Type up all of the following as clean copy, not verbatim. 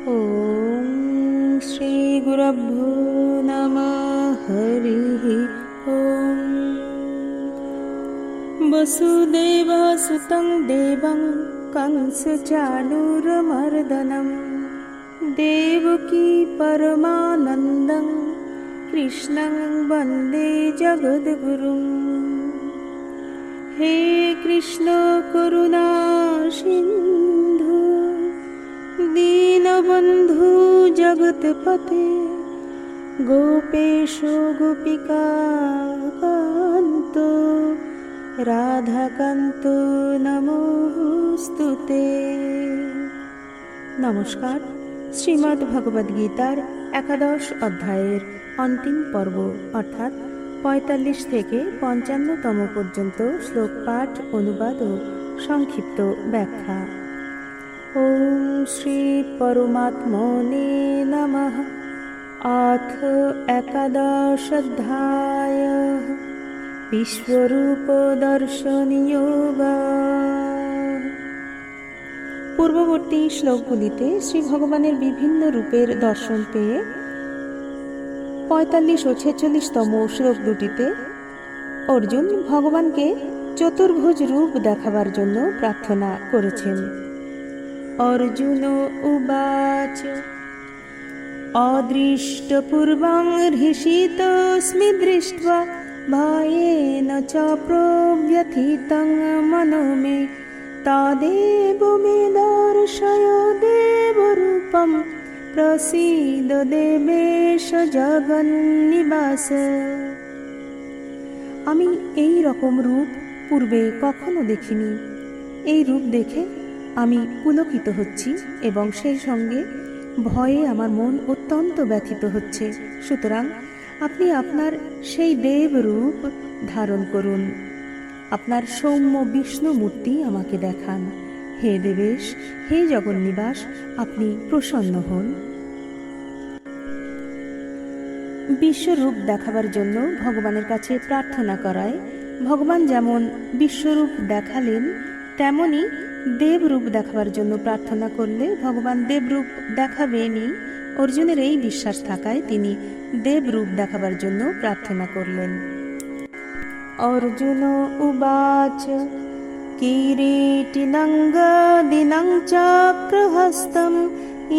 ॐ श्रीगुरुभ्यो नमः। हरिः ॐ। वसुदेवसुतं देवं कंसचाणूरमर्दनं देवकी परमानन्दं कृष्णं वन्दे जगद्गुरुं। हे कृष्ण करुणा सिन्धु दीनबन्धु जगत्पते गोपेशो गोपिका कान्तो রাধাকান্ত নমস্তুতে। নমস্কার। শ্রীমদ্ ভগবদ্ গীতার একাদশ অধ্যায়ের অন্তিম পর্ব অর্থাৎ ৪৫ থেকে ৫৫তম পর্যন্ত শ্লোক পাঠ, অনুবাদ ও সংক্ষিপ্ত ব্যাখ্যা। ওম শ্রী পরমাত্মনে নমঃ। অথ একাদশ অধ্যায় বিশ্বরূপ দর্শন যোগ। পূর্ববর্তী শ্লোকগুলিতে শ্রী ভগবানের বিভিন্ন রূপের দর্শন পেয়ে ৪৫ ও ৪৬তম শ্লোক দুটিতে অর্জুন ভগবানকে চতুর্ভুজ রূপ দেখাবার জন্য প্রার্থনা করেছেন। অর্জুন উবাচ অদৃষ্টপূর্বং হৃষিতস্মি দৃष्ट्वा ভয়েন চ প্রব্যথিতং মনো মে তদেব মে দর্শয় দেবরূপম প্রসীদ দেবেশ জগন্নিবাস। আমি এই রকম রূপ পূর্বে কখনো দেখিনি। এই রূপ দেখে আমি পুলকিত হচ্ছি এবং সেই সঙ্গে ভয়ে আমার মন অত্যন্ত ব্যথিত হচ্ছে। সুতরাং আপনি আপনার সেই দেব রূপ ধারণ করুন, আপনার সৌম্য বিষ্ণু মূর্তি আমাকে দেখান। হে দেবেশ, হে জগন্নিবাস, আপনি প্রসন্ন হন। বিশ্বরূপ দেখাবার জন্য ভগবানের কাছে প্রার্থনা করায় ভগবান যেমন বিশ্বরূপ দেখালেন, তেমনি দেবরূপ দেখাবার জন্য প্রার্থনা করলে ভগবান দেবরূপ দেখাবেনই। অর্জুনের এই বিশ্বাস থাকায় তিনি দেবরূপ দেখাবার জন্য প্রার্থনা করলেন। অর্জুন উবাচ কিরীটিনং গদিনং চক্রহস্তম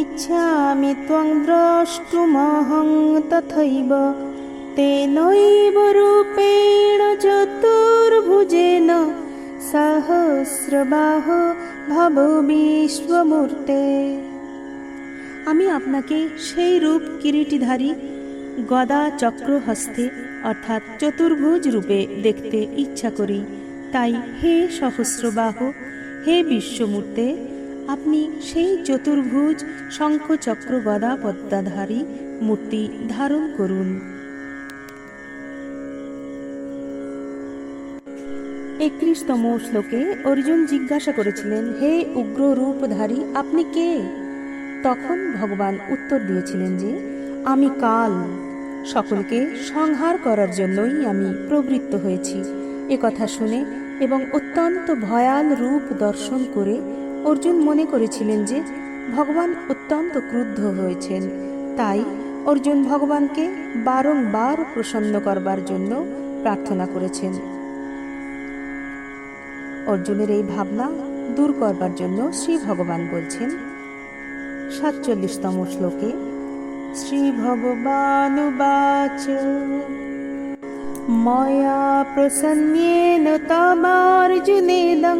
ইচ্ছামি ত্বং দ্রষ্টুমহং তথৈব তেনৈব রূপেণ চতুর্ভুজেন সহস্রবাহো ভব বিশ্বমূর্তে। আমি আপনাকে সেই রূপ কিরীটিধারী গদা চক্র হস্তে অর্থাৎ চতুর্ভুজ রূপে দেখতে ইচ্ছা করি। তাই হে সহস্রবাহু, হে বিশ্বমূর্তে, আপনি সেই চতুর্ভুজ শঙ্খ চক্র গদা পদ্মধারী মূর্তি ধারণ করুন। ৩১তম শ্লোকে অর্জুন জিজ্ঞাসা করেছিলেন, হে উগ্র রূপধারী, আপনি কে? তখন ভগবান উত্তর দিয়েছিলেন যে আমি কাল, সকলকে সংহার করার জন্যই আমি প্রবৃত্ত হয়েছি। কথা শুনে এবং অত্যন্ত ভয়াল রূপ দর্শন করে অর্জুন মনে করেছিলেন যে ভগবান অত্যন্ত ক্রুদ্ধ হয়েছেন। তাই অর্জুন ভগবানকে বারংবার প্রসন্ন করবার জন্য প্রার্থনা করেছেন। অর্জুনের এই ভাবনা দূর করবার জন্য শ্রী ভগবান বলছেন ৪৭তম শ্লোকে, শ্রী ভগবানুবাচ ময়া প্রসন্ন্যেন তবার্জুনেদং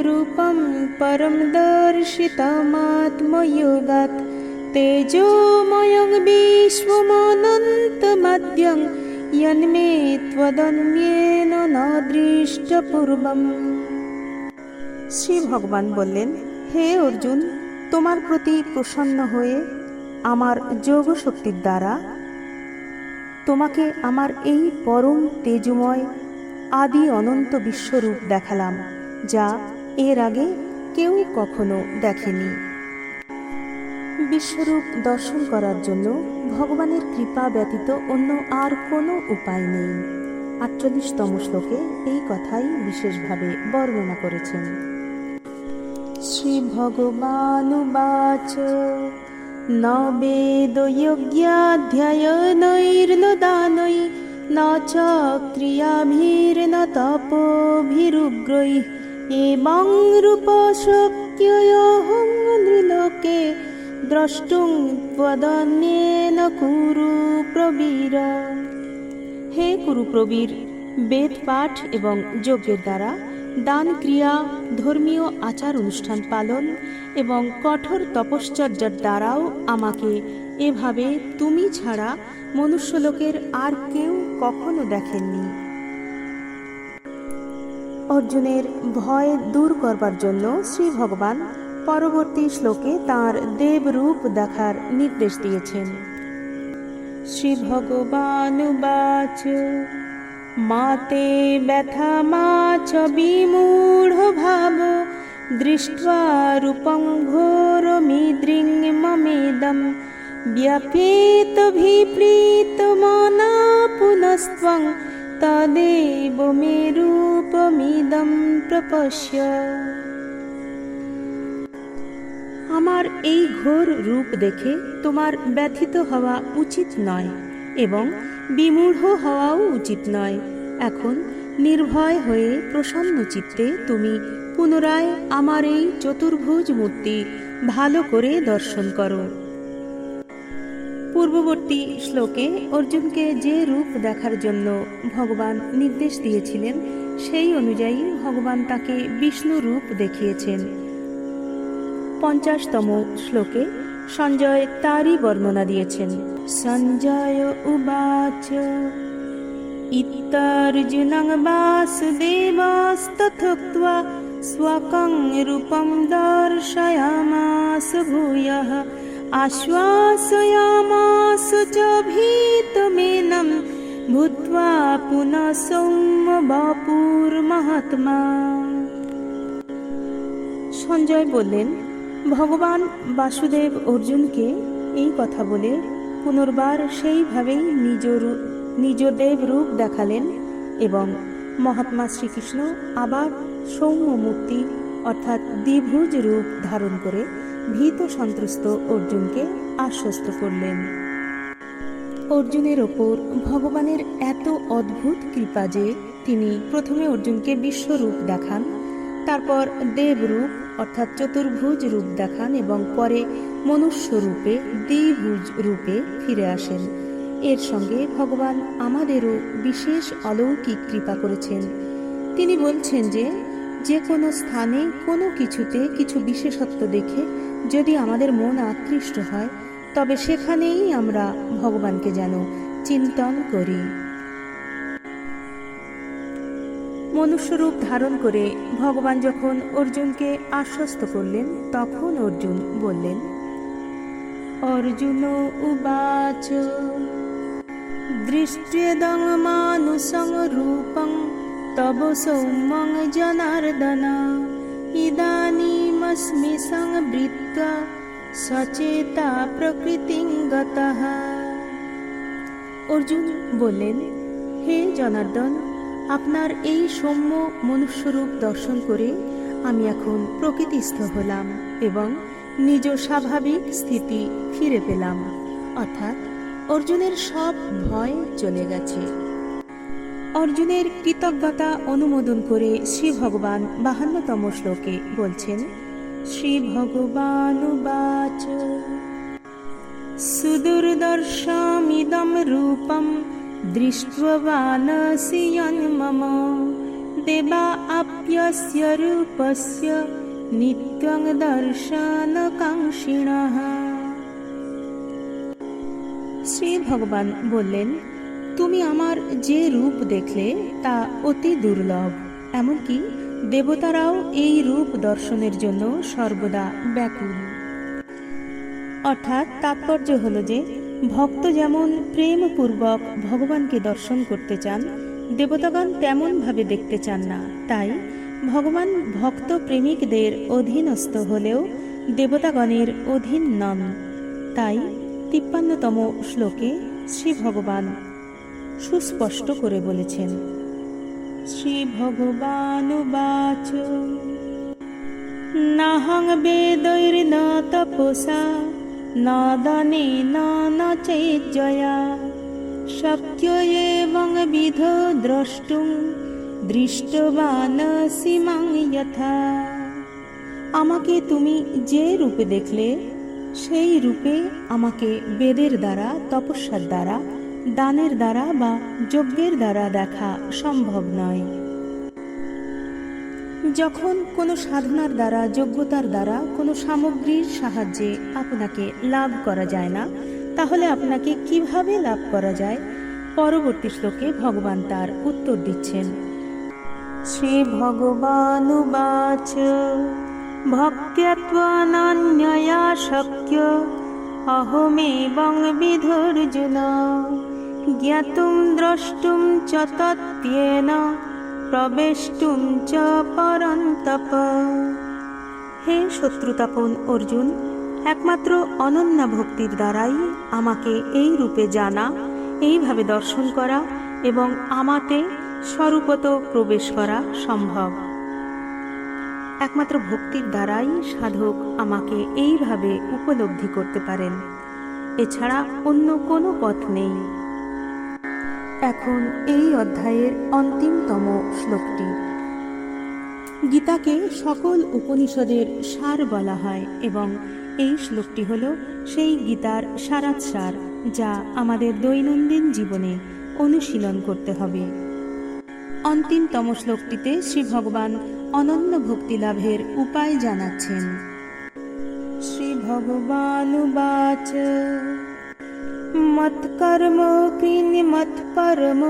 রূপম পরম দর্শিতমাত্ময়োগাৎ তেজোময়ং বিশ্বমনন্তমদ্যং যন্মে ত্বদন্যেন ন দৃষ্টপূর্বম। শ্রী ভগবান বললেন, হে অর্জুন, তোমার প্রতি প্রসন্ন হয়ে আমার যোগ শক্তির দ্বারা তোমাকে আমার এই পরম তেজময় আদি অনন্ত বিশ্বরূপ দেখালাম, যা এর আগে কেউ কখনো দেখেনি। বিশ্বরূপ দর্শন করার জন্য ভগবানের কৃপা ব্যতীত অন্য আর কোনো উপায় নেই। ৪৮তম শ্লোকে এই কথাই বিশেষভাবে বর্ণনা করেছেন। শ্রী ভগবানুবাচ ন বেদযজ্ঞাধ্যায়নৈর্ন দানৈ ন চ ক্রিয়াভির্ন তপোভিরুগ্রৈঃ এবং রূপশক্যয়হং নৃলোকে দ্রষ্টুং ত্বদন্যেন কুরু প্রবীর। হে কুরুপ্রবীর, বেদ পাঠ এবং যজ্ঞের দ্বারা, দান ক্রিয়া, ধর্মীয় আচার অনুষ্ঠান পালন এবং কঠোর তপশ্চর্যার দ্বারাও আমাকে এভাবে তুমি ছাড়া মনুষ্যলোকের আর কেউ কখনো দেখেননি। অর্জুনের ভয় দূর করবার জন্য শ্রী ভগবান পরবর্তী শ্লোকে তাঁর দেবরূপ দেখার নির্দেশ দিয়েছেন। শ্রী ভগবানুবাচ মাতে ব্যথা মা চ বিমূঢ় ভাব দৃष्ट्वा রূপং ঘোরমিদৃং মমেদম ব্যপেত বিপ্রীত মনা পুনস্ত্বং তদেব মে রূপমিদং প্রপশ্য। আমার এই ঘোর রূপ দেখে তোমার ব্যথিত হওয়া উচিত নয় এবং বিমূঢ় হওয়াও উচিত নয়। এখন নির্ভয় হয়ে প্রসন্ন চিত্তে তুমি পুনরায় আমার এই চতুর্ভুজ মূর্তি ভালো করে দর্শন করো। পূর্ববর্তী শ্লোকে অর্জুনকে যে রূপ দেখার জন্য ভগবান নির্দেশ দিয়েছিলেন সেই অনুযায়ী ভগবান তাকে বিষ্ণু রূপ দেখিয়েছেন। 50তম শ্লোকে সঞ্জয় তারই বর্ণনা দিয়েছেন। সঞ্জয় উবাচ ইত্তর্জুনং বাসুদেবস্তথোক্ত্বা স্বকং রূপং দর্শয়ামাস ভূয়ঃ আশ্বাসয়ামাস চ ভীতমেनं ভূত্বা পুনঃ সৌম্য বপুর্মহাত্মা। সঞ্জয় বললেন, ভগবান বাসুদেব অর্জুনকে এই কথা বলে পুনর্বার সেইভাবেই নিজ দেব রূপ দেখালেন এবং মহাত্মা শ্রীকৃষ্ণ আবার সৌম্য মূর্তি অর্থাৎ দ্বিভুজ রূপ ধারণ করে ভীত সন্ত্রস্ত অর্জুনকে আশ্বস্ত করলেন। অর্জুনের ওপর ভগবানের এত অদ্ভুত কৃপা যে তিনি প্রথমে অর্জুনকে বিশ্বরূপ দেখান, তারপর দেবরূপ অর্থাৎ চতুর্ভুজ রূপ দেখান এবং পরে মনুষ্য রূপে দ্বিভুজ রূপে ফিরে আসেন। এর সঙ্গে ভগবান আমাদেরও বিশেষ অলৌকিক কৃপা করেছেন। তিনি বলছেন যে কোনো স্থানে কোনো কিছুতে কিছু বিশেষত্ব দেখে যদি আমাদের মন আকৃষ্ট হয় তবে সেখানেই আমরা ভগবানকে যেন চিন্তন করি। মনুষ্যরূপ ধারণ করে ভগবান যখন অর্জুনকে আশ্বস্ত করলেন তখন অর্জুন বললেন, অর্জুন উবাচ দৃষ্ট্যেদং মানুষং রূপং তব সৌম্যং জনার্দন ইদানীমস্মি সংবৃত্তা সচেতা প্রকৃতিং গতঃ। অর্জুন বললেন, হে জনার্দন, আপনার এই সৌম্য মনুষ্যরূপ দর্শন করে আমি এখন প্রকৃতিস্থ হলাম এবং নিজ স্বাভাবিক স্থিতি ফিরে পেলাম। অর্থাৎ অর্জুনের সব ভয় চলে গেছে। অর্জুনের কৃতজ্ঞতা অনুমোদন করে শ্রী ভগবান 52তম শ্লোকে বলছেন, শ্রী ভগবানুবাচ সুদুর্দর্শমিদং রূপম দৃষ্ট্বানসি মম দেবা আপ্যস্য রূপস্য নিত্যং দর্শনকাঙ্ক্ষিণঃ। শ্রী ভগবান বললেন, তুমি আমার যে রূপ দেখলে তা অতি দুর্লভ, এমনকি দেবতারাও এই রূপ দর্শনের জন্য সর্বদা ব্যাকুল। অর্থাৎ তাৎপর্য হল যে ভক্ত যেমন প্রেমপূর্বক ভগবানকে দর্শন করতে চান, দেবতাগণ তেমন ভাবে দেখতে চান না। তাই ভগবান ভক্ত প্রেমিকদের অধীনস্থ হলেও দেবতাগণের অধীন নন। তাই 53তম শ্লোকে শ্রী ভগবান সুস্পষ্ট করে বলেছেন, শ্রী ভগবানুবাচ নাহং বেदैर्न তপসা न दानेन न चेज्जया शक्य एवं विधो द्रष्टुं दृष्टवानसि मां यथा। আমাকে তুমি যে রূপে দেখলে সেই রূপে আমাকে বেদের দ্বারা, তপস্যার দ্বারা, দানের দ্বারা বা যজ্ঞের দ্বারা দেখা সম্ভব নয়। যখন কোনো সাধনার দ্বারা, যোগ্যতার দ্বারা, কোনো সামগ্রীর সাহায্যে আপনাকে লাভ করা যায় না, তাহলে আপনাকে কিভাবে লাভ করা যায়? পরবর্তী শ্লোকে ভগবান তার উত্তর দিচ্ছেন। শ্রী ভগবানুবাচ ভক্ত্যত্বানন্যয়া শক্য অহমেবং বিধুর্জুন জ্ঞাতুং দ্রষ্টুম চ তত্ত্বেন প্রবেষ্টুম চ পরন্তপ। হে শত্রুতাপন অর্জুন, একমাত্র অনন্য ভক্তির দ্বারাই আমাকে এই রূপে জানা, এইভাবে দর্শন করা এবং আমাতে স্বরূপত প্রবেশ করা সম্ভব। একমাত্র ভক্তির দ্বারাই সাধক আমাকে এইভাবে উপলব্ধি করতে পারেন, এছাড়া অন্য কোনো পথ নেই। এখন এই অধ্যায়ের অন্তিমতম শ্লোকটি। গীতাকে সকল উপনিষদের সার বলা হয় এবং এই শ্লোকটি হল সেই গীতার সারাৎসার, যা আমাদের দৈনন্দিন জীবনে অনুশীলন করতে হবে। অন্তিমতম শ্লোকটিতে শ্রী ভগবান অনন্য ভক্তি লাভের উপায় জানাচ্ছেন। শ্রী ভগবানুবাচ মৎকর্ম কৃন্নি মৎপরম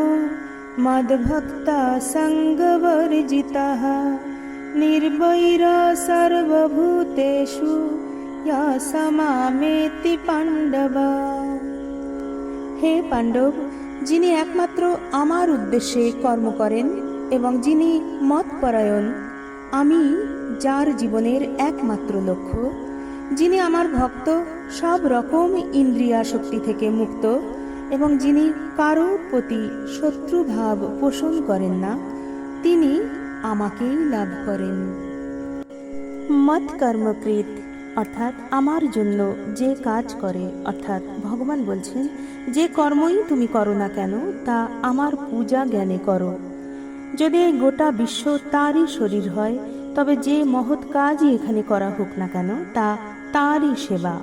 মদ্ভক্তা সঙ্গবর্জিতঃ নির্বৈর সর্বভূতেষু স মামেতি পাণ্ডব। হে পাণ্ডব, যিনি একমাত্র আমার উদ্দেশ্যে কর্ম করেন এবং যিনি মতপরায়ণ, আমি যার জীবনের একমাত্র লক্ষ্য, যিনি আমার ভক্ত, সব রকম ইন্দ্রিয়াসক্তি থেকে মুক্ত এবং যিনি কারোর প্রতি শত্রুভাব পোষণ করেন না, তিনি আমাকেই লাভ করেন। মত কর্মকৃত অর্থাৎ আমার জন্য যে কাজ করে, অর্থাৎ ভগবান বলছেন যে কর্মই তুমি করো না কেন তা আমার পূজা জ্ঞানে করো। যদি এই গোটা বিশ্ব তারই শরীর হয়, তবে যে মহৎ কাজই এখানে করা হোক না কেন তা তারই সেবা।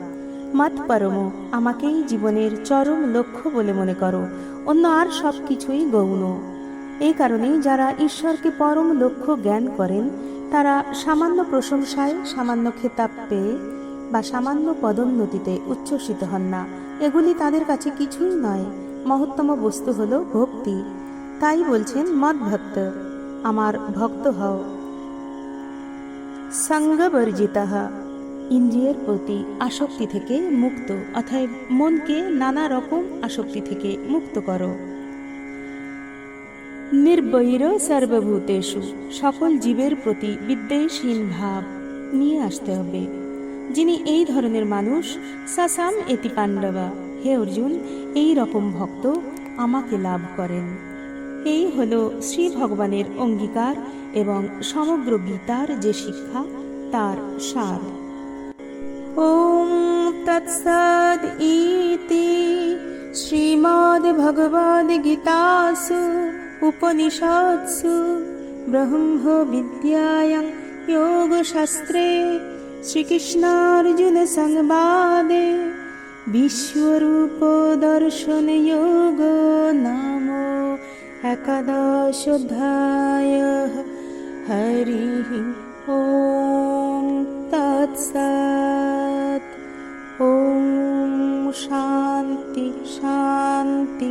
মত পরম, আমাকেই জীবনের চরম লক্ষ্য বলে মনে করো, অন্য আর সব কিছুই গৌণ। এই কারণেই যারা ঈশ্বরকে পরম লক্ষ্য জ্ঞান করেন, তারা সামান্য প্রশংসায়, সামান্য খেতাব পেয়ে বা সামান্য পদোন্নতিতে উচ্ছ্বসিত হন না। এগুলি তাদের কাছে কিছুই নয়। মহত্তম বস্তু হল ভক্তি। তাই বলছেন মদ ভক্ত, আমার ভক্ত হও। সঙ্গবর্জিতঃ, ইন্দ্রিয়ের প্রতি আসক্তি থেকে মুক্ত, অর্থাৎ মনকে নানা রকম আসক্তি থেকে মুক্ত করো। নির্বৈর সর্বভূতেষু, সকল জীবের প্রতি বিদ্বেষহীন ভাব নিয়ে আসতে হবে। যিনি এই ধরনের মানুষ, সাসাম এতি পাণ্ডবা, হে অর্জুন, এই রকম ভক্ত আমাকে লাভ করেন। এই হল শ্রী ভগবানের অঙ্গীকার এবং সমগ্র গীতার যে শিক্ষা তার সার। ওম তৎসদ ইতি শ্রীমদ্ ভগবদ গীতাসু উপনিষৎসু ব্রহ্ম বিদ্যায়াং যোগশাস্ত্রে শ্রীকৃষ্ণার্জুন সংবাদে বিশ্বরূপ দর্শন যোগ নাম একাদশোऽধ্যায়ঃ। হরি ওম তৎসৎ। ওম শান্তি শান্তি